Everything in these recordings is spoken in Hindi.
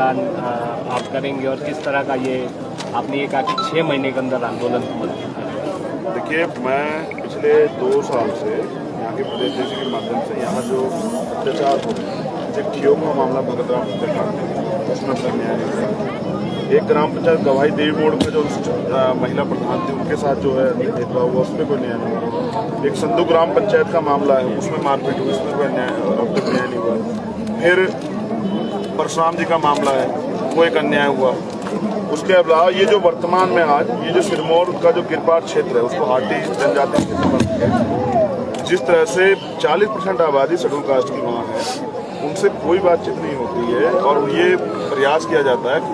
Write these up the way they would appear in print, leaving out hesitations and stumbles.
ऐलान आप करेंगे और किस तरह का ये आपने ये कहा कि 6 महीने के अंदर आंदोलन देखिए, मैं पिछले 2 साल से यहाँ के प्रदेश के माध्यम से यहाँ जो अत्याचार हो रहे हैं, जैसे ठियोग का मामला भगतराम हत्याकांड, उसमें अपना न्याय नहीं हुआ। एक ग्राम पंचायत गवाही देवी मोड़ में जो महिला प्रधान थी उनके साथ जो है भेदभाव हुआ, उसमें कोई न्याय नहीं हुआ। एक संधू ग्राम पंचायत का मामला है, उसमें मारपीट हुई, उसमें कोई न्याय नहीं हुआ। फिर परशुराम जी का मामला है, वो एक अन्याय हुआ। उसके अलावा ये जो वर्तमान में आज ये जो सिरमौर का जो गिरपाट क्षेत्र है उसको हाटी जनजाति क्षेत्र बनती, जिस तरह से 40% आबादी शेड्यूल कास्ट की वहाँ है, उनसे कोई बातचीत नहीं होती है और ये प्रयास किया जाता है कि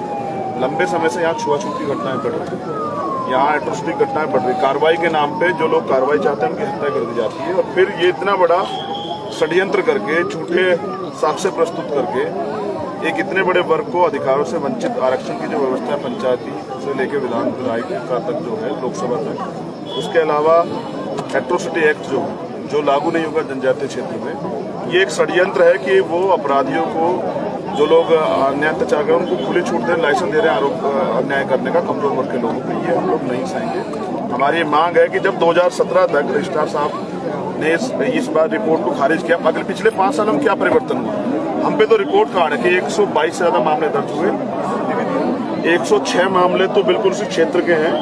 लंबे समय से यहाँ छुआछूत की घटनाएं बढ़ रही हैं, यहाँ एट्रोसिटी घटनाएं बढ़ रही। कार्रवाई के नाम पे जो लोग कार्रवाई चाहते हैं उनकी हत्या कर दी जाती है और फिर ये इतना बड़ा षड्यंत्र करके झूठे साक्ष्य प्रस्तुत करके एक इतने बड़े वर्ग को अधिकारों से वंचित आरक्षण की जो व्यवस्था है पंचायती से लेकर विधान का तक जो है लोकसभा तक, उसके अलावा एट्रोसिटी एक्ट जो लागू नहीं होगा जनजातीय क्षेत्र में, ये एक षड्यंत्र है कि वो अपराधियों को जो लोग अन्याय अत्याचार कर उनको खुली छूट दे, लाइसेंस दे रहे हैं आरोप अन्याय करने का कमजोर वर्ग के लोगों को, ये हम लोग नहीं सहेंगे। हमारी मांग है कि जब 2017 तक रजिस्ट्रार साहब ने इस बार रिपोर्ट को खारिज किया, अगले पिछले 5 साल में क्या परिवर्तन हुआ? हम पे तो रिपोर्ट कार्ड है कि 122 से ज्यादा मामले दर्ज हुए, 106 मामले तो बिल्कुल उसी क्षेत्र के हैं,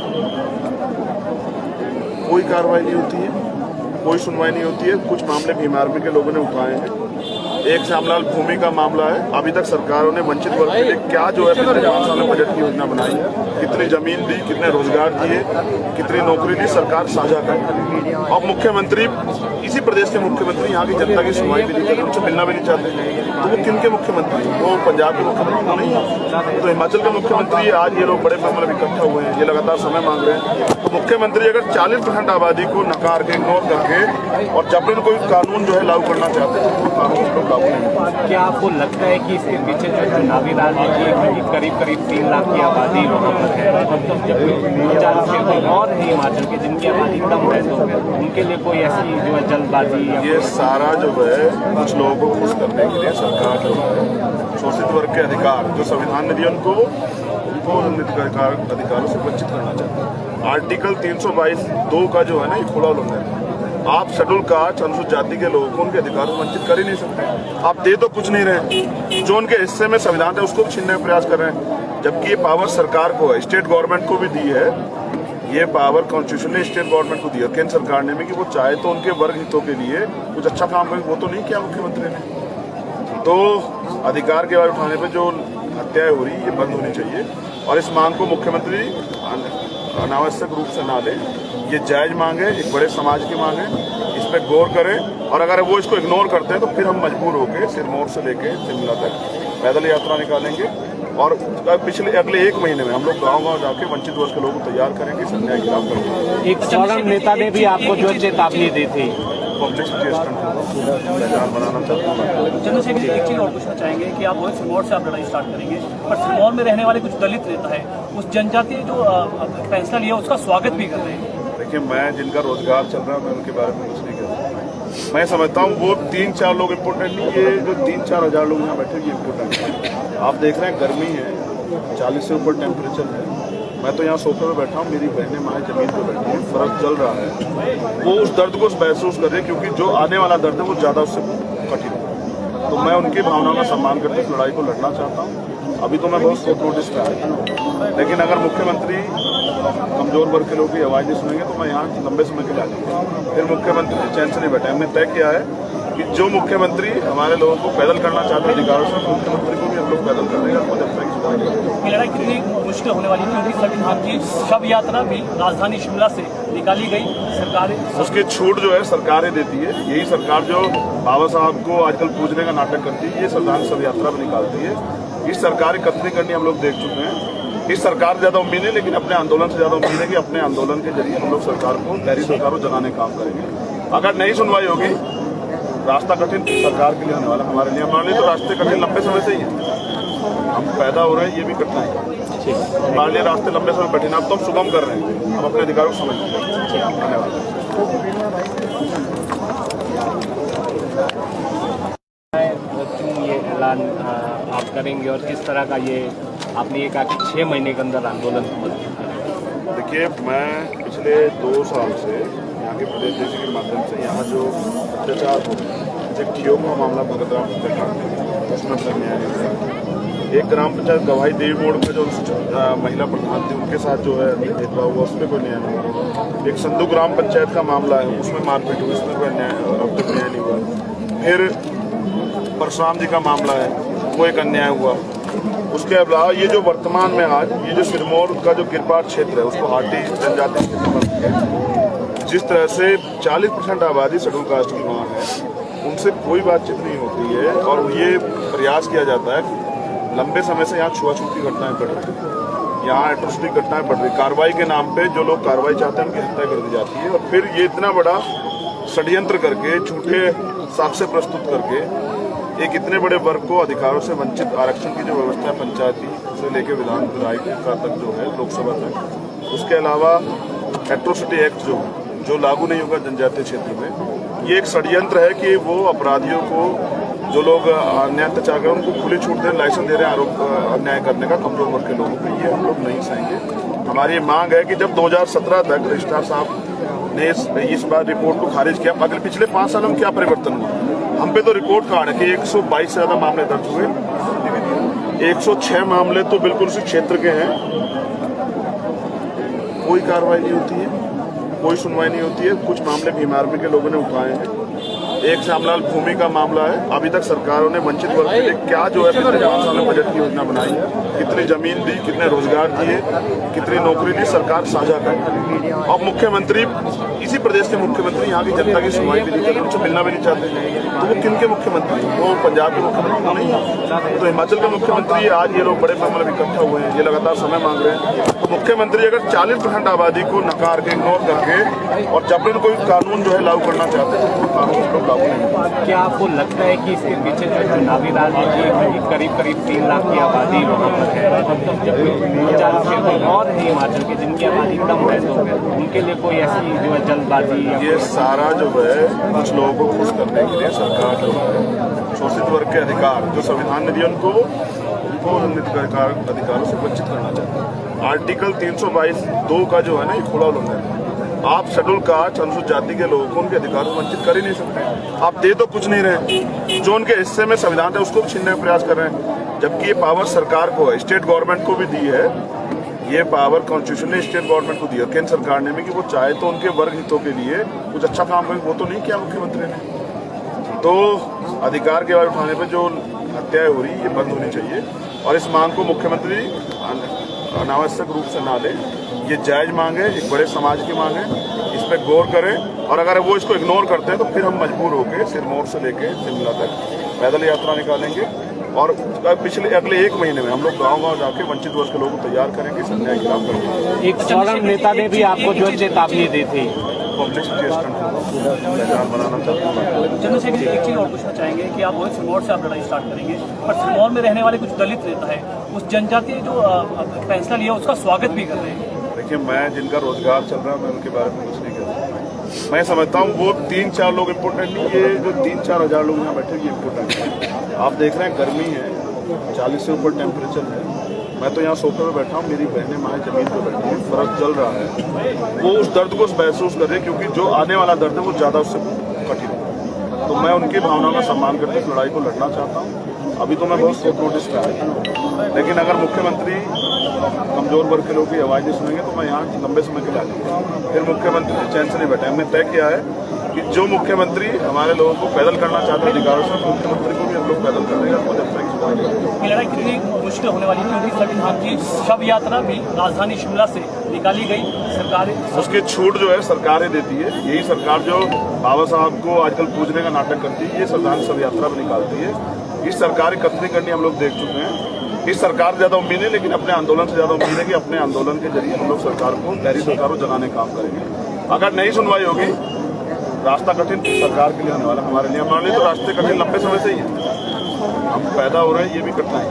कोई कार्रवाई नहीं होती है, कोई सुनवाई नहीं होती है। कुछ मामले भीमार्मी के लोगों ने उठाए हैं, एक श्यामलाल भूमि का मामला है, अभी तक सरकारों ने वंचित वर्ग के लिए क्या जो है पिछले 5 साल में बजट की योजना बनाई, कितनी जमीन दी, कितने रोजगार दिए, कितनी नौकरी दी, सरकार साझा कर। और मुख्यमंत्री, इसी प्रदेश के मुख्यमंत्री यहाँ की जनता की सुनवाई भी नहीं करते, उनसे मिलना भी नहीं चाहते। तो वो किन के मुख्यमंत्री? वो पंजाब के मुख्यमंत्री तो नहीं, तो हिमाचल के मुख्यमंत्री। आज ये लोग बड़े पैमाने में इकट्ठा हुए हैं, ये लगातार समय मांग रहे हैं। तो मुख्यमंत्री अगर 40% आबादी को नकार के, इग्नोर करके और जबरन कोई कानून जो है लागू करना चाहते हैं तो कानून लोग लागू नहीं। क्या आपको लगता है कि इसके पीछे जो चुनावी राजनीति है कि करीब 3 लाख की आबादी वहाँ पर है, जबकि 40 के और है हिमाचल के जिनकी आबादी कम है, तो उनके लिए कोई ऐसी जो है जल्दबाजी? ये सारा जो है कुछ लोगों को खुश करने के लिए सरकार जो है शोषित वर्ग के अधिकार जो संविधान ने दिए उनको अधिकारों से वंचित करना चाहते हैं। आर्टिकल 322(2) का जो है ना, ये खुला उल्लंघन है। आप शेड्यूल कास्ट अनुसूचित जाति के लोगों को उनके अधिकार से वंचित कर ही नहीं सकते। आप दे तो कुछ नहीं रहे, जो उनके हिस्से में संविधान है उसको भी छीनने का प्रयास कर रहे हैं, जबकि ये पावर सरकार को है, स्टेट गवर्नमेंट को भी दी है। ये पावर कॉन्स्टिट्यूशन ने स्टेट गवर्नमेंट को दिया, केंद्र सरकार ने भी, कि वो चाहे तो उनके वर्ग हितों के लिए कुछ अच्छा काम करे। वो तो नहीं किया मुख्यमंत्री ने। तो अधिकार के बाद उठाने पर जो हत्याएं हो रही ये बंद होनी चाहिए और इस मांग को मुख्यमंत्री अनावश्यक रूप से ना लें। ये जायज मांग है, एक बड़े समाज की मांग है, इस पर गौर करें और अगर वो इसको इग्नोर करते हैं तो फिर हम मजबूर होकर सिरमौर से लेके शिमला तक पैदल यात्रा निकालेंगे और अगले 1 महीने में हम लोग गाँव-गाँव जाके वंचित वर्ग के लोगों को तैयार करेंगे, इस अन्याय के खिलाफ करेंगे। एक सौगंध नेता ने भी आपको जो चेतावनी दी थी, पब्लिसिटी स्टंट बनाना चाहता हूँ। चंद्रशेखर जी, एक चीज और पूछना चाहेंगे कि आप सिरमौर से आप लड़ाई स्टार्ट करेंगे, पर सिरमौर में रहने वाले कुछ दलित नेता है, उस जनजातीय जो फैसला लिया उसका स्वागत भी कर रहे हैं। देखिए, मैं जिनका रोजगार चल रहा है मैं उनके बारे में कुछ नहीं कहता। मैं समझता हूँ वो 3-4 लोग इम्पोर्टेंट नहीं, ये जो 3-4 हज़ार लोग यहाँ बैठे ये इम्पोर्टेंट है। आप देख रहे हैं गर्मी है, 40 से ऊपर टेम्परेचर है, मैं तो यहाँ सोफे पे बैठा हूँ, मेरी बहनें माएँ जमीन पे बैठी हैं, फर्क चल रहा है। वो उस दर्द को महसूस कर रहे हैं क्योंकि जो आने वाला दर्द है वो ज़्यादा उससे कठिन है। तो मैं उनकी भावनाओं का सम्मान करके इस लड़ाई को लड़ना चाहता हूँ। अभी तो मैं बहुत शॉर्ट नोटिस पे आया, लेकिन अगर मुख्यमंत्री कमजोर वर्ग के लोग की आवाज़ नहीं सुनेंगे तो मैं यहाँ लंबे समय के लिए आ जाऊँगा। फिर मुख्यमंत्री चैन से नहीं बैठे। हमने तय किया है कि जो मुख्यमंत्री हमारे लोगों को पैदल करना चाहते हैं अधिकारों से, मुख्यमंत्री को भी हम लोग पैदल कर देंगे। आपको जब तक लड़ाई कितनी मुश्किल होने वाली क्योंकि संविधान की शव यात्रा भी राजधानी शिमला से निकाली गई, सरकार उसकी छूट जो है सरकारें देती है। यही सरकार जो बाबा साहब को आजकल पूजने का नाटक करती है, ये संविधान शव यात्रा में निकालती है। इस सरकार की कतनी करनी हम लोग देख चुके हैं। इस सरकार से ज़्यादा उम्मीद है, लेकिन अपने आंदोलन से ज़्यादा उम्मीद है कि अपने आंदोलन के जरिए हम लोग सरकार को, गहरी सरकार को जगाने का काम करेंगे। अगर नहीं सुनवाई होगी, रास्ता कठिन सरकार के लिए होने वाला, हमारे लिए। हमारे लिए तो रास्ते कठिन लंबे समय से ही है। हम पैदा हो रहे हैं, ये भी कठिनाई है। हमारे लिए रास्ते लंबे समय कठिन, अब तो हम सुगम कर रहे हैं, हम अपने अधिकारों को समझ रहे हैं। धन्यवाद। ये ऐलान आप करेंगे और किस तरह का ये आपने ये कहा कि 6 महीने के अंदर आंदोलन को देखिए, मैं पिछले 2 साल से यहाँ के प्रदेश के माध्यम से यहाँ जो अत्याचार हो रहे हैं, जैसे खियों का मामला भगतराम हत्याकांड में, उसमें तक न्याय नहीं हुआ। एक ग्राम पंचायत गवाही देवी मोड़ में जो महिला प्रधान थी उनके साथ जो है भेदभाव हुआ, उसमें कोई न्याय नहीं हुआ। एक संधू ग्राम पंचायत का मामला है, उसमें मारपीट हुई, उसमें कोई अब तक न्याय नहीं हुआ। फिर परशुराम जी का मामला है, वो एक अन्याय हुआ। उसके अलावा ये जो वर्तमान में आज ये जो सिरमौर का जो किरपाट क्षेत्र है उसको हाटी जनजाति क्षेत्र बन जिस तरह से 40% आबादी शेड्यूल कास्ट की वहाँ है, उनसे कोई बातचीत नहीं होती है और ये प्रयास किया जाता है कि लंबे समय से यहाँ छुआछूत की घटनाएं बढ़ रही हैं, यहाँ एट्रोसिटी घटनाएं बढ़ रही। कार्रवाई के नाम पे जो लोग कार्रवाई चाहते हैं उनकी हत्या कर दी जाती है और फिर ये इतना बड़ा षड्यंत्र करके झूठे साक्ष्य प्रस्तुत करके एक इतने बड़े वर्ग को अधिकारों से वंचित आरक्षण की जो व्यवस्था है पंचायती से लेकर विधानसभा तक जो है लोकसभा तक, उसके अलावा एट्रोसिटी एक्ट जो लागू नहीं होगा जनजातीय क्षेत्र में, ये एक षड्यंत्र है कि वो अपराधियों को जो लोग अन्याय अत्याचार कर उनको खुली छूट दे, लाइसेंस दे रहे हैं आरोप अन्याय करने का कमजोर वर्ग के लोगों को, ये हम लोग नहीं सहेंगे। हमारी मांग है कि जब 2017 तक रजिस्ट्रार साहब ने इस बार रिपोर्ट को खारिज किया, अगले पिछले 5 सालों में क्या परिवर्तन हुआ? हम पे तो रिपोर्ट कार्ड है कि 122 से ज़्यादा मामले दर्ज हुए, 106 मामले तो बिल्कुल उसी क्षेत्र के हैं, कोई कार्रवाई नहीं होती है, कोई सुनवाई नहीं होती है। कुछ मामले भीम आर्मी के लोगों ने उठाए हैं, एक श्यामलाल भूमि का मामला है। अभी तक सरकारों ने वंचित वर्ग के लिए क्या जो है पिछले 5 साल में बजट की योजना बनाई, कितनी जमीन दी, कितने रोजगार दिए, कितनी नौकरी दी, सरकार साझा करे। और मुख्यमंत्री, इसी प्रदेश के मुख्यमंत्री यहाँ की जनता की सुनवाई भी नहीं करते, उनसे मिलना भी नहीं चाहते। तो वो किन के मुख्यमंत्री? वो पंजाब के मुख्यमंत्री नहीं है, तो हिमाचल के मुख्यमंत्री। आज ये लोग बड़े पैमाने पर इकट्ठा हुए हैं, ये लगातार समय मांग रहे हैं। तो मुख्यमंत्री अगर 40% आबादी को नकार के, इग्नोर करके और जबरन कोई कानून जो है लागू करना चाहते हैं तो कानून लागू नहीं। क्या आपको लगता है कि इसके पीछे जो है नाभी राजनीति है? करीब 3 लाख की आबादी वहाँ पर है, जबकि 50 क्षेत्र और है हिमाचल के जिनकी आबादी कम है, तो उनके लिए कोई ऐसी जो है जल्दबाजी? ये सारा जो है कुछ लोगों को खुश करने के लिए सरकार जो है शोषित वर्ग के अधिकार जो संविधान ने दिए उनको अधिकारों से वंचित करना चाहते हैं। आर्टिकल 322(2) का जो है ना, ये खुला उल्लंघन है। आप शेड्यूल कास्ट अनुसूचित जाति के लोगों को उनके अधिकारों से वंचित कर ही नहीं सकते। आप दे तो कुछ नहीं रहे, जो उनके हिस्से में संविधान है उसको भी छीनने का प्रयास कर रहे हैं, जबकि ये पावर सरकार को है, स्टेट गवर्नमेंट को भी दी है। ये पावर कॉन्स्टिट्यूशन ने स्टेट गवर्नमेंट को दिया, केंद्र सरकार ने भी, कि वो चाहे तो उनके वर्ग हितों के लिए कुछ अच्छा काम करे। वो तो नहीं किया मुख्यमंत्री ने। तो अधिकार के बाद उठाने पर जो हत्याएं हो रही ये बंद होनी चाहिए और इस मांग को मुख्यमंत्री अनावश्यक रूप से ना ले। ये जायज मांग है, एक बड़े समाज की मांग है, इस पर गौर करें। और अगर वो इसको इग्नोर करते हैं तो फिर हम मजबूर होकर सिरमौर से लेके शिमला तक पैदल यात्रा निकालेंगे और अगले 1 महीने में हम लोग गांव-गांव जाके वंचित वर्ग के लोगों को तैयार करेंगे, इस अन्याय के खिलाफ करेंगे। एक सौरभ नेता ने भी आपको जो चेतावनी दी थी, पब्लिसिटी स्टंट बनाना चाहते हैं। चंद्रशेखर, एक चीज़ और पूछना चाहेंगे कि आप वही सिरमौर से आप लड़ाई स्टार्ट करेंगे, पर सिरमौर में रहने वाले कुछ दलित नेता है, उस जनजातीय जो फैसला लिया उसका स्वागत भी कर रहे हैं। देखिए, मैं जिनका रोजगार चल रहा है मैं उनके बारे में कुछ नहीं कहता। मैं समझता हूँ वो 3-4 लोग इम्पोर्टेंट नहीं, ये जो 3-4 हज़ार लोग यहाँ बैठे ये इम्पोर्टेंट है। आप देख रहे हैं गर्मी है, 40 से ऊपर टेम्परेचर है। मैं तो यहाँ सोफे पे बैठा हूँ, मेरी बहनें माएँ जमीन पर बैठी हैं, बर्फ जल रहा है। वो उस दर्द को महसूस कर रहे हैं क्योंकि जो आने वाला दर्द है वो ज़्यादा उससे कठिन है। तो मैं उनकी भावनाओं का सम्मान करके इस लड़ाई को लड़ना चाहता हूँ। अभी तो मैं बहुत शॉर्ट नोटिस पे आया हूँ, लेकिन अगर मुख्यमंत्री कमजोर वर्ग के लोगों की आवाज़ नहीं सुनेंगे तो मैं यहाँ लंबे समय के लिए आ जाऊँगा। फिर मुख्यमंत्री चैन से नहीं बैठे। हमने तय किया है कि जो मुख्यमंत्री हमारे लोगों को पैदल करना चाहते हैं अधिकारों से, मुख्यमंत्री को भी हम लोग पैदल कर देंगे। ये लड़ाई कितनी मुश्किल होने वाली थी क्योंकि संविधान की शव यात्रा भी राजधानी शिमला से निकाली गई। सरकार उसकी छूट जो है सरकारें देती है। यही सरकार जो बाबा साहब को आजकल पूजने का नाटक करती है, ये संविधान शव यात्रा में निकालती है। इस सरकार की कतनी करनी हम लोग देख चुके हैं। इस सरकार से ज़्यादा उम्मीद है, लेकिन अपने आंदोलन से ज़्यादा उम्मीद है कि अपने आंदोलन के जरिए हम लोग सरकार को, नहरी सरकार को जगाने का काम करेंगे। अगर नहीं सुनवाई होगी, रास्ता कठिन सरकार के लिए होने वाला, हमारे लिए। हमारे लिए तो रास्ते कठिन लंबे समय से ही है। हम पैदा हो रहे हैं, ये भी कठिन है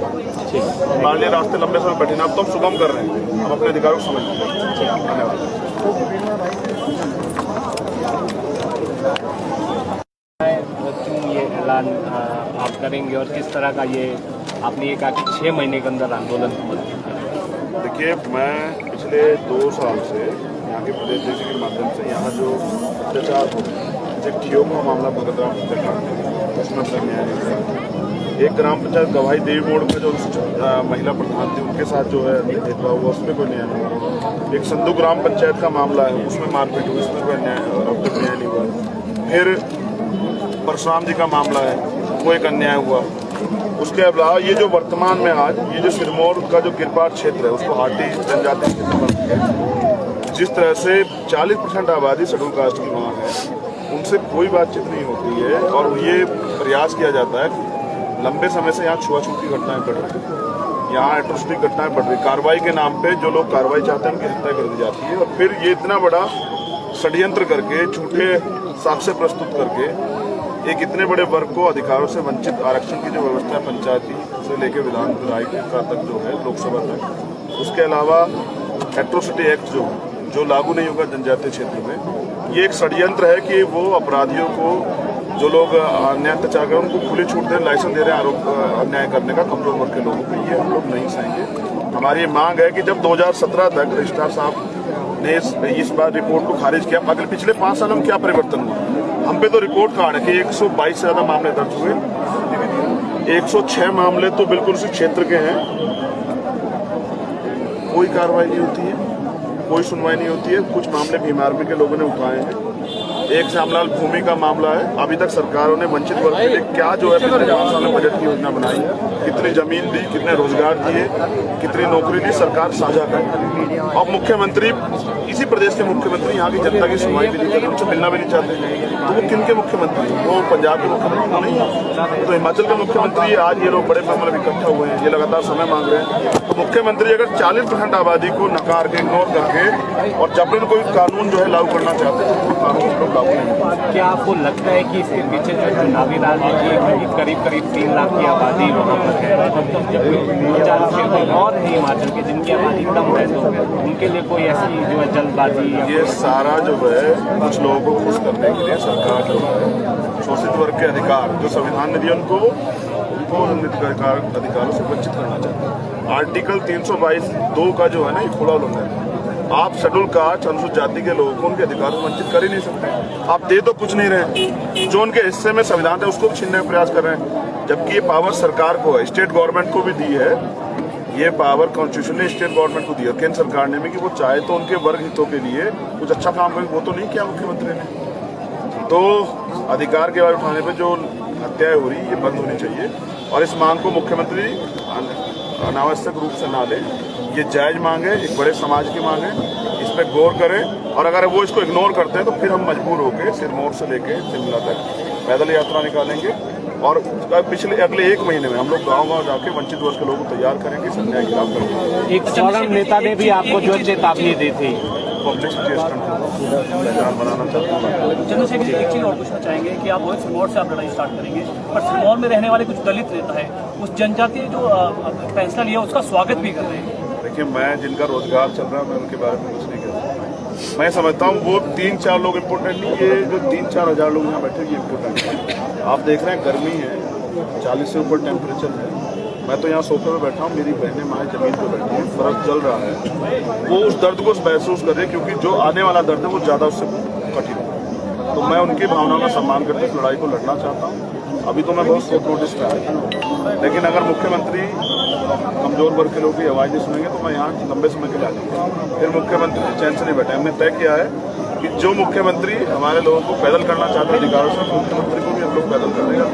हमारे लिए। रास्ते लंबे समय कठिन, अब तो हम सुगम कर रहे हैं, हम अपने अधिकारों को समझते हैं। धन्यवाद। क्यों ये ऐलान आप करेंगे और किस तरह का ये आपने ये कहा कि 6 महीने के अंदर आंदोलन को मजबूत करेंगे? देखिए, मैं पिछले 2 साल से यहाँ के प्रदेश के माध्यम से यहाँ जो अत्याचार हो रहे हैं, जैसे ठियोग का मामला भगतराम हत्याकांड में, उसमें अपना न्याय नहीं हुआ। एक ग्राम पंचायत गवाही देवी मोड़ में जो महिला प्रधान थी उनके साथ जो है भेदभाव हुआ, उसमें कोई न्याय नहीं हुआ। एक संधू ग्राम पंचायत का मामला है, उसमें मारपीट हुई, उसमें कोई न्याय नहीं हुआ। फिर परशुराम जी का मामला है, वो एक अन्याय हुआ। उसके अलावा ये जो वर्तमान में आज ये जो सिरमौर का जो गिरपाट क्षेत्र है उसको हाटी जनजाति क्षेत्र बना, जिस तरह से 40% आबादी शेड्यूल कास्ट की वहाँ है, उनसे कोई बातचीत नहीं होती है और ये प्रयास किया जाता है कि लंबे समय से यहाँ छुआछूत की घटनाएं बढ़ रही हैं, यहाँ एट्रोसिटी घटनाएं बढ़ रही, कार्रवाई के नाम पे जो लोग कार्रवाई चाहते हैं उनकी हत्या कर दी जाती है। और फिर ये इतना बड़ा षड्यंत्र करके झूठे साक्ष्य प्रस्तुत करके एक इतने बड़े वर्ग को अधिकारों से वंचित आरक्षण की जो व्यवस्था है पंचायती से लेकर विधान का तक जो है लोकसभा तक, उसके अलावा एट्रोसिटी एक्ट जो लागू नहीं होगा जनजातीय क्षेत्र में, ये एक षड्यंत्र है कि वो अपराधियों को जो लोग अन्याय अत्याचार कर उनको खुली छूट दे, लाइसेंस दे रहे हैं आरोप अन्याय करने का कमजोर वर्ग के लोगों को, ये हम लोग नहीं सहेंगे। हमारी ये मांग है कि जब 2017 तक रजिस्ट्रार साहब ने इस बार रिपोर्ट को खारिज किया, अगले पिछले 5 सालों में क्या परिवर्तन हुआ? हम पे तो रिपोर्ट कार्ड है कि 122 से ज़्यादा मामले दर्ज हुए, 106 मामले तो बिल्कुल उसी क्षेत्र के हैं, कोई कार्रवाई नहीं होती है, कोई सुनवाई नहीं होती है। कुछ मामले बीमारपी के लोगों ने उठाए हैं, एक श्यामलाल भूमि का मामला है, अभी तक सरकारों ने वंचित वर्ग के लिए क्या जो है पिछले 5 साल में बजट की योजना बनाई, कितनी जमीन दी, कितने रोजगार दिए, कितनी नौकरी दी, सरकार साझा करे। अब मुख्यमंत्री, इसी प्रदेश के मुख्यमंत्री यहाँ की जनता की सुनवाई भी नहीं करते, उनसे मिलना भी नहीं चाहते, तो वो किन के मुख्यमंत्री? वो पंजाब के मुख्यमंत्री नहीं है, तो हिमाचल के मुख्यमंत्री आज ये लोग बड़े पैमाने में इकट्ठा हुए हैं, ये लगातार समय मांग रहे हैं। तो मुख्यमंत्री अगर 40% आबादी को नकार के, इग्नोर करके और जबरन कोई कानून जो है लागू करना चाहते हैं तो कानून लोग लागू नहीं। क्या आपको लगता है कि इसके पीछे जो चुनावी राजनीति है कि करीब 3 लाख की आबादी वहाँ पर है, जबकि 40 क्षेत्र और है हिमाचल के जिनकी आबादी कम है, तो उनके लिए कोई ऐसी जो है जल्दबाजी? ये सारा जो है कुछ लोगों को खुश करने के लिए सरकार जो है शोषित वर्ग के अधिकार जो संविधान ने दिए उनको अधिकारों से वंचित करना चाहते हैं। आर्टिकल 322(2) का जो है ना, ये खुला उल्लंघन है। आप शेड्यूल कास्ट अनुसूचित जाति के लोगों को उनके अधिकार से वंचित कर ही नहीं सकते। आप दे तो कुछ नहीं रहे, जो उनके हिस्से में संविधान है उसको भी छीनने का प्रयास कर रहे हैं, जबकि ये पावर सरकार को है, स्टेट गवर्नमेंट को भी दी है। ये पावर कॉन्स्टिट्यूशन ने स्टेट गवर्नमेंट को दी है, केंद्र सरकार ने भी, कि वो चाहे तो उनके वर्ग हितों के लिए कुछ अच्छा काम करे, वो तो नहीं किया मुख्यमंत्री ने। तो अधिकार के बाद उठाने पर जो हत्याएं हो रही ये बंद होनी चाहिए और इस मांग को मुख्यमंत्री अनावश्यक रूप से ना ले। ये जायज मांग है, एक बड़े समाज की मांग है, इस पर गौर करें और अगर वो इसको इग्नोर करते हैं तो फिर हम मजबूर होकर सिरमौर से लेके शिमला तक पैदल यात्रा निकालेंगे और पिछले अगले 1 महीने में हम लोग गाँव-गाँव जाके वंचित वर्ग के लोगों को तैयार करेंगे, इस अन्याय के खिलाफ करेंगे। एक सौरभ नेता ने भी आपको जो चेतावनी दी थी, पब्लिक बनाना चाहता हूँ। चंद्रशेखर जी, एक चीज़ और पूछना चाहेंगे कि आप वही सिरमौर से आप लड़ाई स्टार्ट करेंगे, पर सिरमौर में रहने वाले कुछ दलित नेता है, उस जनजातीय जो फैसला लिया उसका स्वागत भी कर रहे हैं। देखिए, मैं जिनका रोजगार चल रहा है मैं उनके बारे में कुछ नहीं कहता। मैं समझता हूँ वो 3-4 लोग इम्पोर्टेंट नहीं, ये जो 3-4 हज़ार लोग यहाँ बैठे ये इम्पोर्टेंट है। आप देख रहे हैं गर्मी है, 40 से ऊपर टेम्परेचर है, मैं तो यहाँ सोफे पे बैठा हूँ, मेरी बहनें माएँ जमीन पे बैठी हैं, फर्क जल रहा है, वो उस दर्द को महसूस कर रहे हैं क्योंकि जो आने वाला दर्द है वो ज़्यादा उससे कठिन है। तो मैं उनकी भावनाओं का सम्मान करके इस लड़ाई को लड़ना चाहता हूँ। अभी तो मैं बहुत शॉर्ट नोटिस पे आया, लेकिन अगर मुख्यमंत्री कमजोर वर्ग के लोगों की आवाज़ नहीं सुनेंगे तो मैं यहाँ लंबे समय के लिए आ जाऊँगा। फिर मुख्यमंत्री चैन से नहीं बैठे। हमने तय किया है कि जो मुख्यमंत्री हमारे लोगों को पैदल करना चाहते हैं अधिकारों से, मुख्यमंत्री को भी हम लोग पैदल कर देंगे।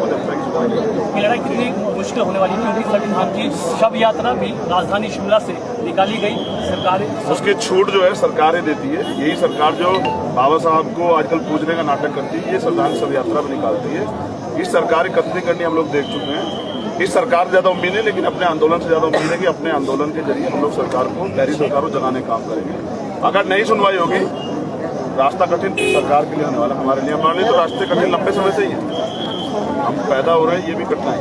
ये लड़ाई कितनी मुश्किल होने वाली है क्योंकि संविधान की शव यात्रा भी राजधानी शिमला से निकाली गई, सरकार उसकी छूट जो है सरकार ही देती है। यही सरकार जो बाबा साहब को आजकल पूजने का नाटक करती है, ये सरदार शव यात्रा भी निकालती है। इस सरकार की कतनी करनी हम लोग देख चुके हैं। इस सरकार से ज़्यादा उम्मीद है, लेकिन अपने आंदोलन से ज़्यादा उम्मीद है कि अपने आंदोलन के जरिए हम लोग सरकार को, गहरी सरकार को जगाने का काम करेंगे। अगर नहीं सुनवाई होगी, रास्ता कठिन सरकार के लिए होने वाला, हमारे लिए हमारे लिए तो रास्ते कठिन लंबे समय से ही है। हम पैदा हो रहे हैं, ये भी कठिन है,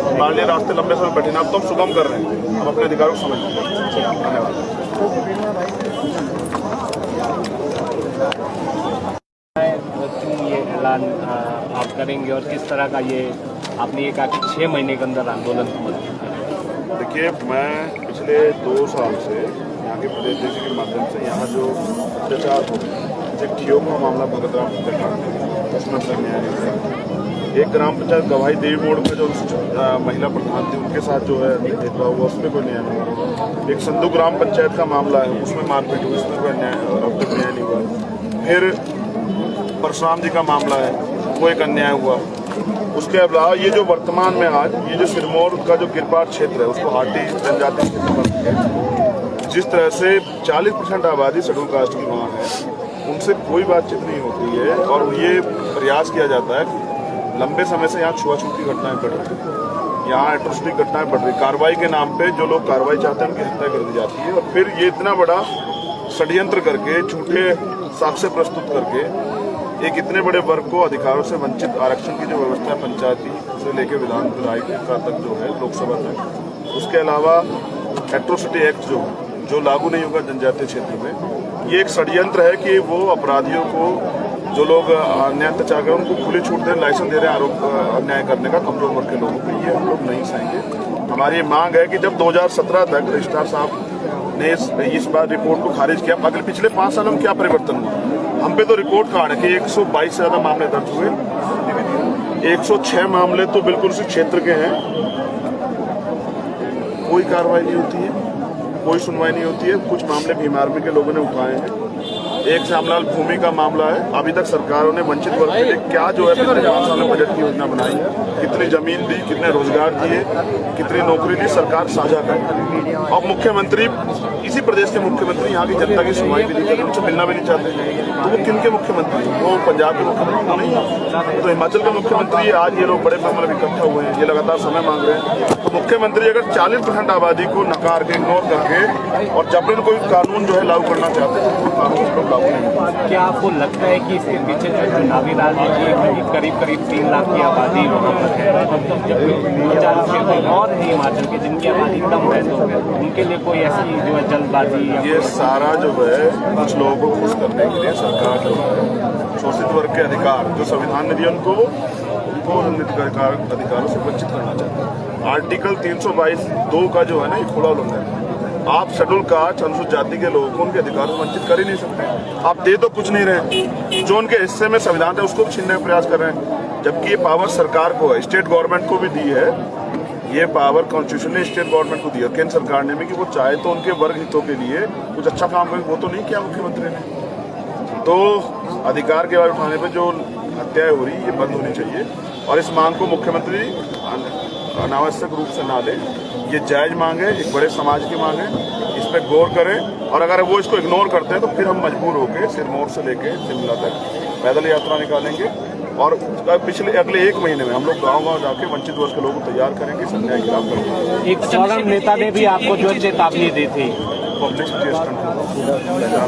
हमारे लिए रास्ते लंबे समय कठिन। अब तो हम सुगम कर रहे हैं, हम अपने अधिकारों को समझ रहे हैं। धन्यवाद। क्यों ये ऐलान आप करेंगे और किस तरह का ये आपने ये कहा कि 6 महीने के अंदर आंदोलन को मजबूत करें। देखिए, मैं पिछले 2 साल से यहाँ के प्रदेश के माध्यम से यहाँ जो अत्याचार हो रहे हैं, जैसे ठियोग का मामला भगतराम हत्याकांड, उसमें तक न्याय नहीं हुआ। एक ग्राम पंचायत गवाही देवी मोड़ में जो महिला प्रधान थी उनके साथ जो है भेदभाव हुआ, उसमें कोई न्याय नहीं हुआ। एक संधू ग्राम पंचायत का मामला है, उसमें मारपीट हुई, उसमें कोई अब तक न्याय नहीं हुआ। फिर परशुराम जी का मामला है, वो एक अन्याय हुआ। उसके अलावा ये जो वर्तमान में आज ये जो सिरमौर का जो गिरपाट क्षेत्र है, उसको हाटी जनजाति क्षेत्र, जिस तरह से 40% आबादी शेड्यूल कास्ट की वहाँ है, उनसे कोई बातचीत नहीं होती है और ये प्रयास किया जाता है। लंबे समय से यहाँ छुआछूत की घटनाएं बढ़ रही हैं, यहाँ एट्रोसिटी घटनाएं बढ़ रही, कार्रवाई के नाम पे जो लोग कार्रवाई चाहते हैं उनकी हत्या कर दी जाती है। और फिर ये इतना बड़ा षड्यंत्र करके, झूठे साक्ष्य प्रस्तुत करके एक इतने बड़े वर्ग को अधिकारों से वंचित, आरक्षण की जो व्यवस्था है पंचायती से लेकर विधान का तक जो है लोकसभा तक, उसके अलावा एट्रोसिटी एक्ट जो लागू नहीं होगा जनजातीय क्षेत्र में, ये एक षड्यंत्र है कि वो अपराधियों को, जो लोग अन्याय अत्याचार कर उनको खुली छूट दे, लाइसेंस दे रहे हैं आरोप अन्याय करने का कमजोर वर्ग के लोगों को। ये हम लोग नहीं सहेंगे। हमारी ये मांग है कि जब 2017 तक रजिस्ट्रार साहब ने इस बार रिपोर्ट को खारिज किया, अगले पिछले 5 साल में क्या परिवर्तन हुआ? हम पे तो रिपोर्ट कार्ड है कि 122 से ज़्यादा मामले दर्ज हुए, 106 मामले तो बिल्कुल उसी क्षेत्र के हैं, कोई कार्रवाई नहीं होती है, कोई सुनवाई नहीं होती है। कुछ मामले भीम आर्मी के लोगों ने उठाए हैं, एक श्यामलाल भूमि का मामला है। अभी तक सरकारों ने वंचित वर्ग के लिए क्या जो है पिछले 5 साल में बजट की योजना बनाई, कितनी जमीन दी, कितने रोजगार दिए, कितनी नौकरी दी, सरकार साझा करे। और मुख्यमंत्री, इसी प्रदेश के मुख्यमंत्री यहाँ की जनता की सुनवाई भी नहीं करते, उनसे मिलना भी नहीं चाहते। तो वो किन के मुख्यमंत्री? वो पंजाब के मुख्यमंत्री नहीं है, तो हिमाचल के मुख्यमंत्री। आज ये लोग बड़े पैमाने में इकट्ठा हुए हैं, ये लगातार समय मांग रहे हैं। तो मुख्यमंत्री अगर 40% आबादी को नकार के, इग्नोर करके और जबरन कोई कानून जो है लागू करना चाहते हैं, तो कानून लागू नहीं। क्या आपको लगता है कि इसके पीछे जो चुनावी राजनीति, करीब 3 लाख की आबादी वहाँ पर है, जबकि 50 क्षेत्र और है हिमाचल के जिनकी आबादी कम है, तो उनके लिए कोई ऐसी जो है जल्दबाजी? ये सारा जो है कुछ लोगों को खुश करने के लिए सरकार जो है शोषित वर्ग के अधिकार जो संविधान ने दिया उनको राजनीतिक अधिकारों से वंचित करना चाहते हैं। आर्टिकल 322(2) का जो है ना, ये खुला उल्लंघन है। आप शेड्यूल कास्ट, अनुसूचित जाति के लोगों को उनके अधिकारों से वंचित कर ही नहीं सकते। आप दे तो कुछ नहीं रहे, जो उनके हिस्से में संविधान है उसको भी छीनने का प्रयास कर रहे हैं। जबकि ये पावर सरकार को है, स्टेट गवर्नमेंट को भी दी है, ये पावर कॉन्स्टिट्यूशन ने स्टेट गवर्नमेंट को दी है, केंद्र सरकार ने भी, कि वो चाहे तो उनके वर्ग हितों के लिए कुछ अच्छा काम करे। वो तो नहीं किया मुख्यमंत्री ने। तो अधिकार के बाद उठाने पर जो हत्याएं हो रही, ये बंद होनी चाहिए। और इस मांग को मुख्यमंत्री अनावश्यक रूप से ना ले, ये जायज मांग है, एक बड़े समाज की मांग है, इस पर गौर करें। और अगर वो इसको इग्नोर करते हैं तो फिर हम मजबूर होकर सिरमौर से लेके शिमला तक पैदल यात्रा निकालेंगे। और अगले 1 महीने में हम लोग गाँव जाके वंचित वर्ग के लोगों को तैयार करेंगे, इस अन्याय के खिलाफ करेंगे। एक सौगंध नेता ने भी आपको जो चेतावनी दी थी, पब्लिसिटी स्टंट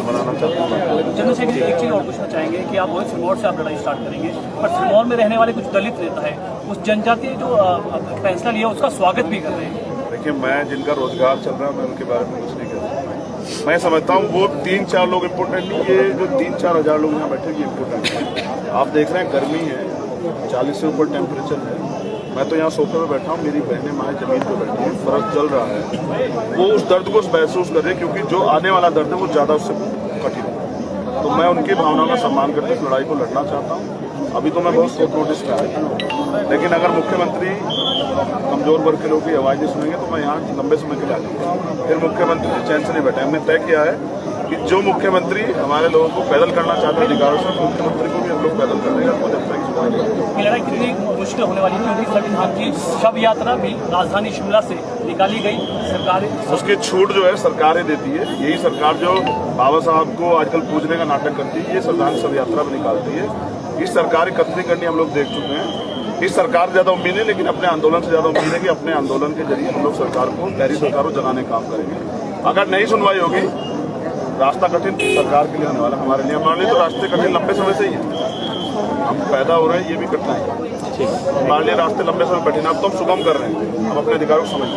बनाना चाहता हूँ। चंद्रशेखर जी, एक चीज़ और पूछना चाहेंगे कि आप वही सिरमौर से आप लड़ाई स्टार्ट करेंगे, पर सिरमौर में रहने वाले कुछ दलित नेता है, उस जनजातीय जो फैसला लिया उसका स्वागत भी कर रहे हैं। देखिए, मैं जिनका रोजगार चल रहा है मैं उनके बारे में कुछ नहीं कहता। मैं समझता हूँ वो 3-4 लोग इम्पोर्टेंट नहीं, ये जो 3-4 हज़ार लोग यहाँ बैठे ये इम्पोर्टेंट है। आप देख रहे हैं गर्मी है, 40 से ऊपर टेम्परेचर है। मैं तो यहाँ सोफे पे बैठा हूँ, मेरी बहनें माएँ जमीन पे बैठी हैं, बर्फ जल रहा है। वो उस दर्द को महसूस कर रहे हैं, क्योंकि जो आने वाला दर्द है वो ज़्यादा उससे कठिन है। तो मैं उनकी भावनाओं का सम्मान करते इस लड़ाई को लड़ना चाहता हूँ। अभी तो मैं बहुत शॉर्ट नोटिस पे आया हूँ, लेकिन अगर मुख्यमंत्री कमजोर वर्ग के लोगों की आवाज़ नहीं सुनेंगे तो मैं यहाँ लंबे समय के लिए आ जाऊँगा। फिर मुख्यमंत्री चैन से नहीं बैठे। हमने तय किया है कि जो मुख्यमंत्री हमारे लोगों को पैदल करना चाहते हैं अधिकारों से, मुख्यमंत्री को भी हम लोग पैदल कर देंगे। ये लड़ाई कितनी मुश्किल होने वाली है, क्योंकि संविधान की शव यात्रा भी राजधानी शिमला से निकाली गई। सरकार उसकी छूट जो है सरकार ही देती है। यही सरकार जो बाबा साहब को आजकल पूजने का नाटक करती है, ये संविधान शव यात्रा भी निकालती है। इस सरकार की कतनी करनी हम लोग देख चुके हैं। इस सरकार से ज़्यादा उम्मीद है, लेकिन अपने आंदोलन से ज़्यादा उम्मीद है कि अपने आंदोलन के जरिए हम लोग सरकार को, गहरी सरकार को जगाने का काम करेंगे। अगर नहीं सुनवाई होगी, रास्ता कठिन सरकार के लिए होने वाला, हमारे लिए तो रास्ते कठिन लंबे समय से ही है। हम पैदा हो रहे हैं, ये भी कठिनाई है। हमारे लिए रास्ते लंबे समय कठिन, अब तो हम सुगम कर रहे हैं, हम अपने अधिकारों को समझ।